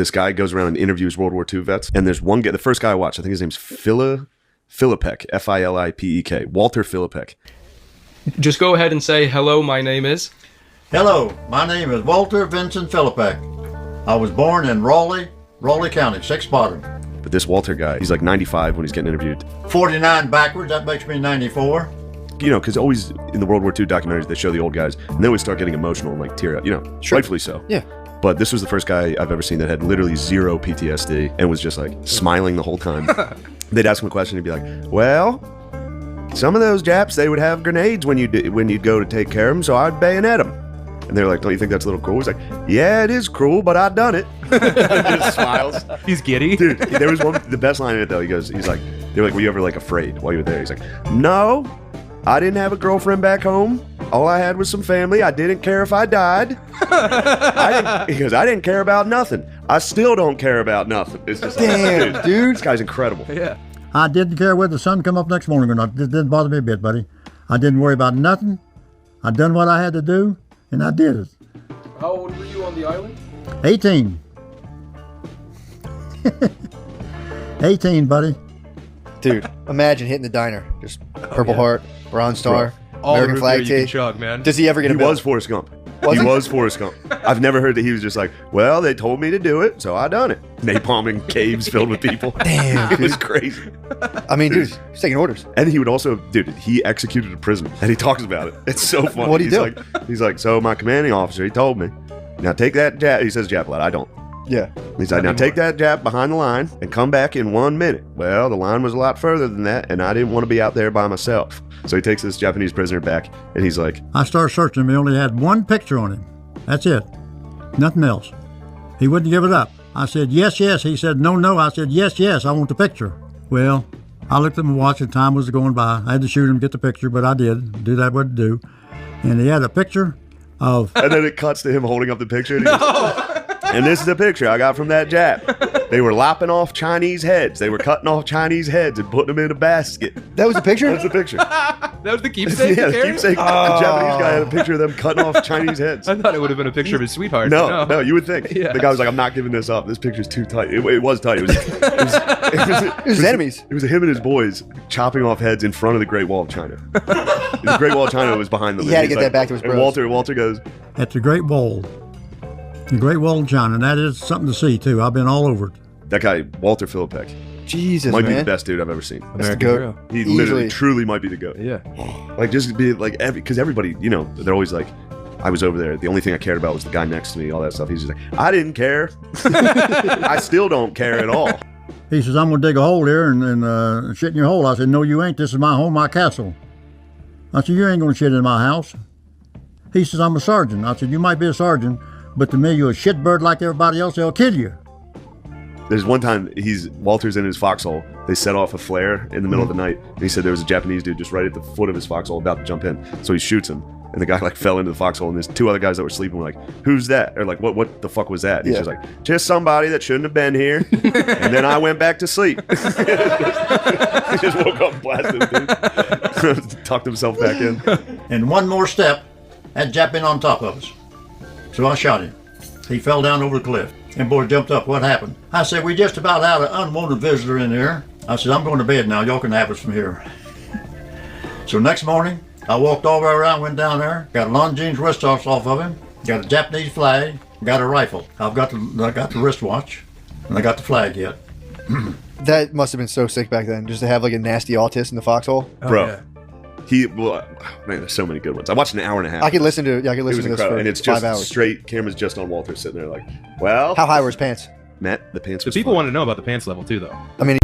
this guy goes around and interviews World War II vets. And there's one guy, the first guy I watched, I think his name's Filipek, Filipek, Walter Filipek. Just go ahead and say, hello, my name is... Hello, my name is Walter Vincent Filipek. I was born in Raleigh County, 6 bottom. But this Walter guy, he's like 95 when he's getting interviewed. 49 backwards, that makes me 94. You know, because always in the World War II documentaries, they show the old guys, and they always start getting emotional and like tear up, you know, rightfully so. Yeah. But this was the first guy I've ever seen that had literally zero PTSD and was just like smiling the whole time. They'd ask him a question and he'd be like, well, some of those Japs, they would have grenades when you'd go to take care of them, so I'd bayonet them. And they're like, don't you think that's a little cruel? He's like, yeah, it is cruel, but I've done it. And just smiles. He's giddy. Dude, there was the best line in it though. He's like, they're like, were you ever like afraid while you were there? He's like, no, I didn't have a girlfriend back home. All I had was some family. I didn't care if I died. He goes, I didn't care about nothing. I still don't care about nothing. It's just Damn, like, dude. This guy's incredible. Yeah. I didn't care whether the sun come up next morning or not. It didn't bother me a bit, buddy. I didn't worry about nothing. I done what I had to do, and I did it. How old were you on the island? 18. 18, buddy. Dude, imagine hitting the diner. Just Purple Heart, Bronze Star, All American the root flag beer you can tee. chug, man. Does he ever get a He bill? was Forrest Gump. Was He he? was Forrest Gump. I've never heard that he was just like, well, they told me to do it, so I done it. Napalming caves filled with people. Damn, It was crazy. I mean, dude, he's taking orders. And he would also, dude, he executed a prisoner, and he talks about it. It's so funny. What'd he do? He's like, so my commanding officer, he told me, now take that Jap. He says Jap a lot. I don't. Yeah. He's like, now take that Jap behind the line and come back in 1 minute. Well, the line was a lot further than that, and I didn't want to be out there by myself. So he takes this Japanese prisoner back, and he's like, I started searching him. He only had one picture on him. That's it. Nothing else. He wouldn't give it up. I said, yes, yes. He said, no, no. I said, yes, yes. I want the picture. Well, I looked at my watch and time was going by. I had to shoot him, get the picture, but I did. Do that, what to do. And he had a picture of... and then it cuts to him holding up the picture. And, he goes, and this is the picture I got from that Jap. They were lopping off Chinese heads. They were cutting off Chinese heads and putting them in a basket. That was the picture? That's the picture. That was the keepsake? Yeah, you the carried? keepsake. The Japanese guy had a picture of them cutting off Chinese heads. I thought it would have been a picture of his sweetheart. No, you would think. Yeah. The guy was like, I'm not giving this up. This picture's too tight. It was tight. It was his enemies. It was him and his boys chopping off heads in front of the Great Wall of China. The Great Wall of China was behind them. He had to He's get that back to his and bros. Walter goes, at the Great Wall. The Great Wall of China. And that is something to see, too. I've been all over it. that guy, Walter Filipek, Jesus, might be the man. best dude I've ever seen. That's the American goat. hero. He Easily. literally, truly might be the GOAT. Yeah. Like, just be like, because everybody, you know, they're always like, I was over there. The only thing I cared about was the guy next to me, all that stuff. He's just like, I didn't care. I still don't care at all. He says, I'm going to dig a hole here and shit in your hole. I said, no, you ain't. This is my home, my castle. I said, you ain't going to shit in my house. He says, I'm a sergeant. I said, you might be a sergeant, but to me, you're a shitbird like everybody else. They'll kill you. There's one time Walter's in his foxhole. They set off a flare in the middle of the night. And he said there was a Japanese dude just right at the foot of his foxhole about to jump in. So he shoots him. And the guy like fell into the foxhole. And there's two other guys that were sleeping. Were like, who's that? Or like, what the fuck was that? And he's just like, just somebody that shouldn't have been here. And then I went back to sleep. He just woke up blasted. Dude. Tucked himself back in. And one more step, that Jap been on top of us. So I shot him. He fell down over the cliff. And boy jumped up. What happened? I said, we just about had an unwanted visitor in there. I said, I'm going to bed now. Y'all can have us from here. So next morning, I walked all the way around, went down there, got a Longines wristwatch off of him, got a Japanese flag, got a rifle. I got the wristwatch, and I got the flag yet. That must have been so sick back then, just to have like a nasty autist in the foxhole. Bro. yeah. Man, there's so many good ones. I watched an hour and a half. I could listen to It this was for incredible. And it's 5 just hours. straight, camera's just on Walter sitting there like, well, How high were his pants? Matt, the pants So was people fine. want to know about the pants level too, though. I mean,